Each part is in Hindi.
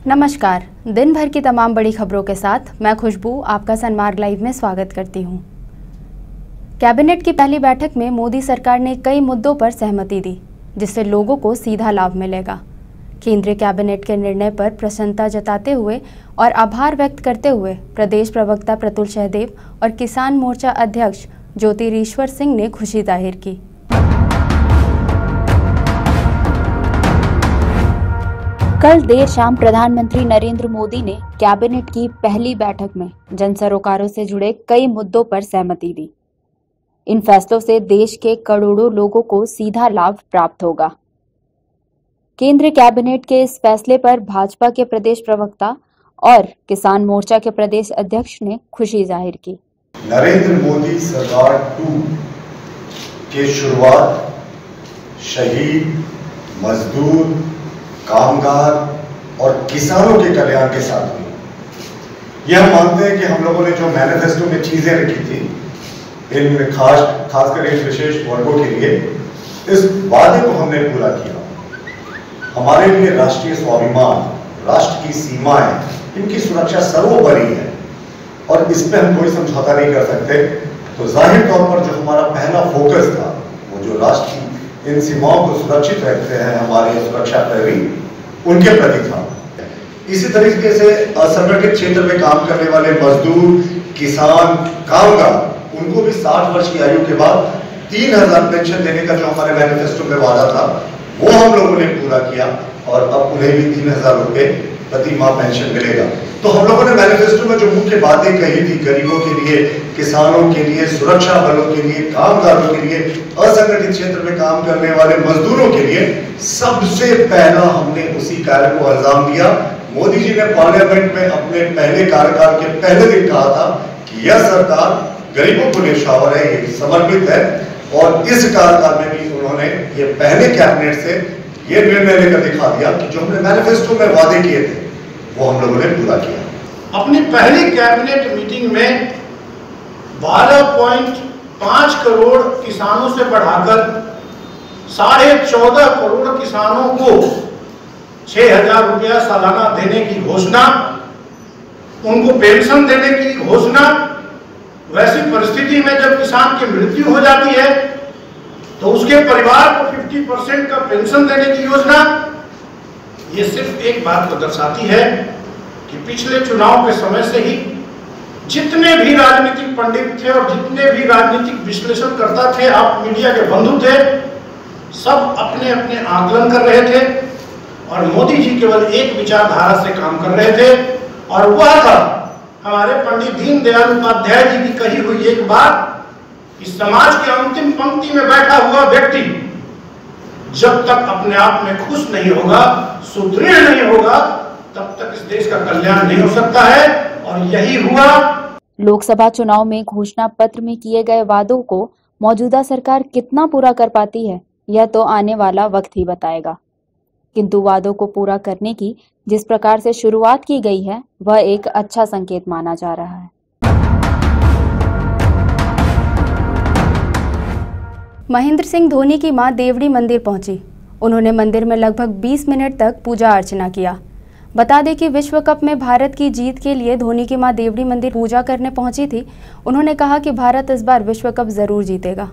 नमस्कार। दिन भर की तमाम बड़ी खबरों के साथ मैं खुशबू आपका सनमार्ग लाइव में स्वागत करती हूं। कैबिनेट की पहली बैठक में मोदी सरकार ने कई मुद्दों पर सहमति दी, जिससे लोगों को सीधा लाभ मिलेगा। केंद्रीय कैबिनेट के निर्णय पर प्रसन्नता जताते हुए और आभार व्यक्त करते हुए प्रदेश प्रवक्ता प्रतुल सहदेव और किसान मोर्चा अध्यक्ष ज्योतिरीश्वर सिंह ने खुशी जाहिर की। कल देर शाम प्रधानमंत्री नरेंद्र मोदी ने कैबिनेट की पहली बैठक में जन सरोकारों से जुड़े कई मुद्दों पर सहमति दी। इन फैसलों से देश के करोड़ों लोगों को सीधा लाभ प्राप्त होगा। केंद्रीय कैबिनेट के इस फैसले पर भाजपा के प्रदेश प्रवक्ता और किसान मोर्चा के प्रदेश अध्यक्ष ने खुशी जाहिर की। नरेंद्र मोदी सरकार 2 के शुरुआत शहीद, मजदूर, कामगार और किसानों के कल्याण के साथ हुई। यह मानते हैं कि हम लोगों ने जो मैनिफेस्टो में चीजें रखी थी, इनमें खासकर इन विशेष वर्गों के लिए, इस वादे को हमने पूरा किया। हमारे लिए राष्ट्रीय स्वाभिमान, राष्ट्र की सीमाएं, इनकी सुरक्षा सर्वोपरि है और इस पर हम कोई समझौता नहीं कर सकते। तो जाहिर तौर पर जो हमारा पहला फोकस था, वो जो राष्ट्र की इन सीमाओं को सुरक्षित रखते हैं हमारे सुरक्षा प्रहरी, उनके प्रति था। इसी तरीके से असंगठित क्षेत्र में काम करने वाले मजदूर, किसान, कामगार, उनको भी 60 वर्ष की आयु के बाद 3000 पेंशन देने का जो हमारे मैनिफेस्टो में वादा था, वो हम लोगों ने पूरा किया और अब उन्हें भी 3000 रुपए प्रति माह पेंशन मिलेगा। तो हम लोगों ने मैनिफेस्टो में जो मुख्य बातें कही थी, गरीबों के लिए, किसानों के लिए, सुरक्षा बलों के लिए, कामगारों के लिए, असंगठित क्षेत्र में काम करने वाले मजदूरों के लिए, सबसे पहला हमने उसी कार्य को अंजाम दिया। मोदी जी ने पार्लियामेंट में अपने पहले कार्यकाल के पहले दिन कहा था कि यह सरकार गरीबों को न्यौछावर है, ये समर्पित है और इस कार्यकाल में भी उन्होंने ये पहले कैबिनेट से ये निर्णय लेकर दिखा दिया कि जो हमने मैनिफेस्टो में वादे किए थे, वो हम लोगों ने पूरा किया। अपनी पहली कैबिनेट मीटिंग में 12.5 करोड़ किसानों से बढ़ाकर 14.5 करोड़ किसानों को 6000 रुपया सालाना देने की घोषणा, उनको पेंशन देने की घोषणा। वैसी परिस्थिति में जब किसान की मृत्यु हो जाती है तो उसके परिवार को 50% का पेंशन देने की योजना। ये सिर्फ एक बात को दर्शाती है कि पिछले चुनाव के समय से ही जितने भी राजनीतिक पंडित थे और जितने भी राजनीतिक विश्लेषणकर्ता थे, आप मीडिया के बंधु थे, सब अपने अपने आकलन कर रहे थे और मोदी जी केवल एक विचारधारा से काम कर रहे थे और वह था हमारे पंडित दीनदयाल उपाध्याय जी की कही हुई एक बात कि समाज के अंतिम पंक्ति में बैठा हुआ व्यक्ति जब तक अपने आप में खुश नहीं होगा, सुदृढ़ नहीं होगा, तब तक इस देश का कल्याण नहीं हो सकता है और यही हुआ। लोकसभा चुनाव में घोषणा पत्र में किए गए वादों को मौजूदा सरकार कितना पूरा कर पाती है, यह तो आने वाला वक्त ही बताएगा। किंतु वादों को पूरा करने की जिस प्रकार से शुरुआत की गई है, वह एक अच्छा संकेत माना जा रहा है। महेंद्र सिंह धोनी की मां देवड़ी मंदिर पहुंची। उन्होंने मंदिर में लगभग 20 मिनट तक पूजा अर्चना किया। बता दें कि विश्व कप में भारत की जीत के लिए धोनी की मां देवड़ी मंदिर पूजा करने पहुंची थी। उन्होंने कहा कि भारत इस बार विश्व कप जरूर जीतेगा।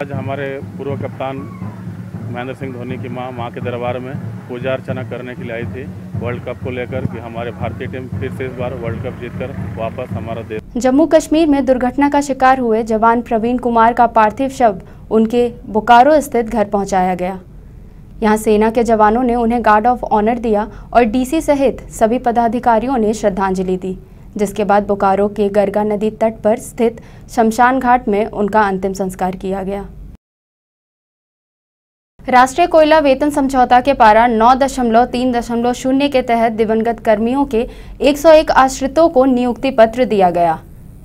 आज हमारे पूर्व कप्तान महेंद्र सिंह धोनी की मां के दरबार में पूजा अर्चना करने के लिए आई थी, वर्ल्ड कप को लेकर कि हमारे भारतीय टीम फिर से इस बार वर्ल्ड कप जीतकर वापस हमारा देश। जम्मू कश्मीर में दुर्घटना का शिकार हुए जवान प्रवीण कुमार का पार्थिव शव उनके बोकारो स्थित घर पहुंचाया गया। यहां सेना के जवानों ने उन्हें गार्ड ऑफ ऑनर दिया और डीसी सहित सभी पदाधिकारियों ने श्रद्धांजलि दी, जिसके बाद बोकारो के गरगा नदी तट पर स्थित शमशान घाट में उनका अंतिम संस्कार किया गया। राष्ट्रीय कोयला वेतन समझौता के पारा 9.3.0 के तहत दिवंगत कर्मियों के 101 आश्रितों को नियुक्ति पत्र दिया गया।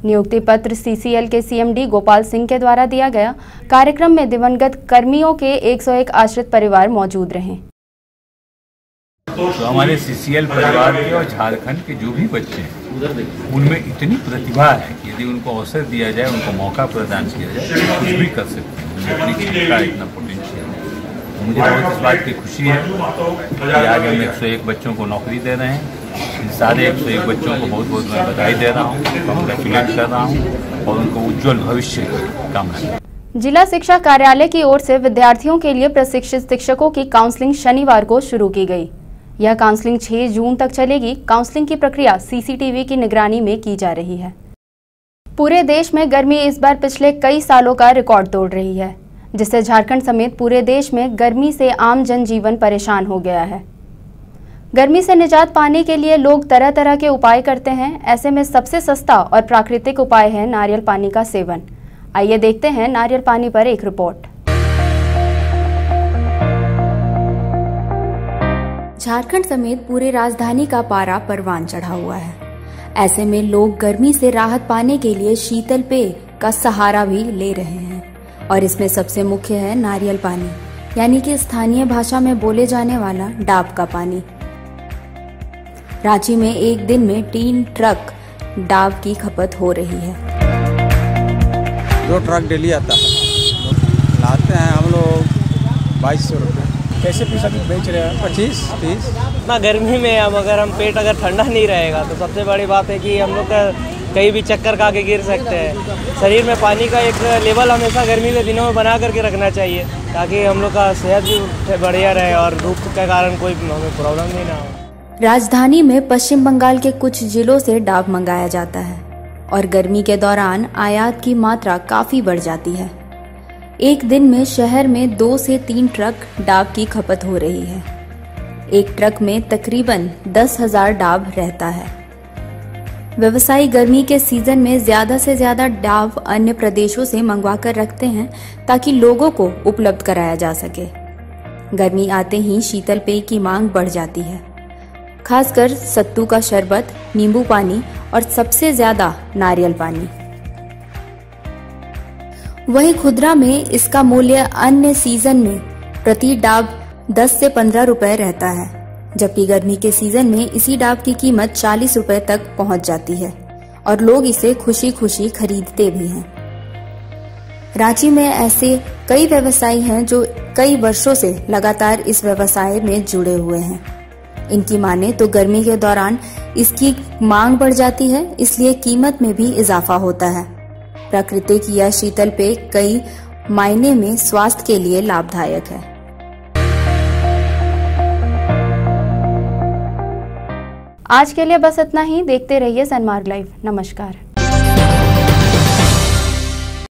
नियुक्ति पत्र सीसीएल के सीएमडी गोपाल सिंह के द्वारा दिया गया। कार्यक्रम में दिवंगत कर्मियों के 101 आश्रित परिवार मौजूद रहे। तो हमारे सीसीएल परिवार के और झारखंड के जो भी बच्चे हैं उनमें इतनी प्रतिभा है कि यदि उनको अवसर दिया जाए, उनको मौका प्रदान किया जाए तो कुछ भी कर सकते हैं। उनमें इतनी क्षमता, इतना पोटेंशियल है। मुझे बहुत इस बात की खुशी है कि आज हम 101 बच्चों को नौकरी दे रहे हैं। इन सारे 101 बच्चों को बहुत बहुत मैं बधाई दे रहा हूँ, कॉन्ग्रेचुलेट कर रहा हूँ और उनको उज्ज्वल भविष्य की कामना। जिला शिक्षा कार्यालय की ओर से विद्यार्थियों के लिए प्रशिक्षित शिक्षकों की काउंसलिंग शनिवार को शुरू की गई। यह काउंसलिंग 6 जून तक चलेगी। काउंसलिंग की प्रक्रिया सीसीटीवी की निगरानी में की जा रही है। पूरे देश में गर्मी इस बार पिछले कई सालों का रिकॉर्ड तोड़ रही है, जिससे झारखंड समेत पूरे देश में गर्मी से आम जनजीवन परेशान हो गया है। गर्मी से निजात पाने के लिए लोग तरह तरह के उपाय करते हैं। ऐसे में सबसे सस्ता और प्राकृतिक उपाय है नारियल पानी का सेवन। आइए देखते हैं नारियल पानी पर एक रिपोर्ट। झारखंड समेत पूरे राजधानी का पारा परवान चढ़ा हुआ है। ऐसे में लोग गर्मी से राहत पाने के लिए शीतल पेय का सहारा भी ले रहे हैं और इसमें सबसे मुख्य है नारियल पानी, यानी कि स्थानीय भाषा में बोले जाने वाला डाब का पानी। रांची में एक दिन में 3 ट्रक डाब की खपत हो रही है। 2 ट्रक डेली आता है, लाते हैं हम लोग 2200 रुपये। कैसे पैसा बेच रहे हैं? 25-30। इतना गर्मी में अब हम पेट अगर ठंडा नहीं रहेगा तो सबसे बड़ी बात है कि हम लोग का कहीं भी चक्कर खा के गिर सकते हैं। शरीर में पानी का एक लेवल हमेशा गर्मी के दिनों में बना करके रखना चाहिए ताकि हम लोग का सेहत भी बढ़िया रहे और धूप के कारण कोई हमें प्रॉब्लम नहीं ना हो। राजधानी में पश्चिम बंगाल के कुछ जिलों से डाब मंगाया जाता है और गर्मी के दौरान आयात की मात्रा काफी बढ़ जाती है। एक दिन में शहर में 2 से 3 ट्रक डाब की खपत हो रही है। एक ट्रक में तकरीबन 10,000 डाब रहता है। व्यवसायी गर्मी के सीजन में ज्यादा से ज्यादा डाब अन्य प्रदेशों से मंगवा कर रखते हैं ताकि लोगों को उपलब्ध कराया जा सके। गर्मी आते ही शीतल पेय की मांग बढ़ जाती है, खासकर सत्तू का शरबत, नींबू पानी और सबसे ज्यादा नारियल पानी। वहीं खुदरा में इसका मूल्य अन्य सीजन में प्रति डाब 10 से 15 रुपए रहता है, जबकि गर्मी के सीजन में इसी डाब की कीमत 40 रुपए तक पहुंच जाती है और लोग इसे खुशी खुशी खरीदते भी हैं। रांची में ऐसे कई व्यवसायी हैं जो कई वर्षों से लगातार इस व्यवसाय में जुड़े हुए हैं। इनकी माने तो गर्मी के दौरान इसकी मांग बढ़ जाती है, इसलिए कीमत में भी इजाफा होता है। प्राकृतिक या शीतल पेय कई मायने में स्वास्थ्य के लिए लाभदायक है। आज के लिए बस इतना ही। देखते रहिए सनमार्ग लाइव। नमस्कार।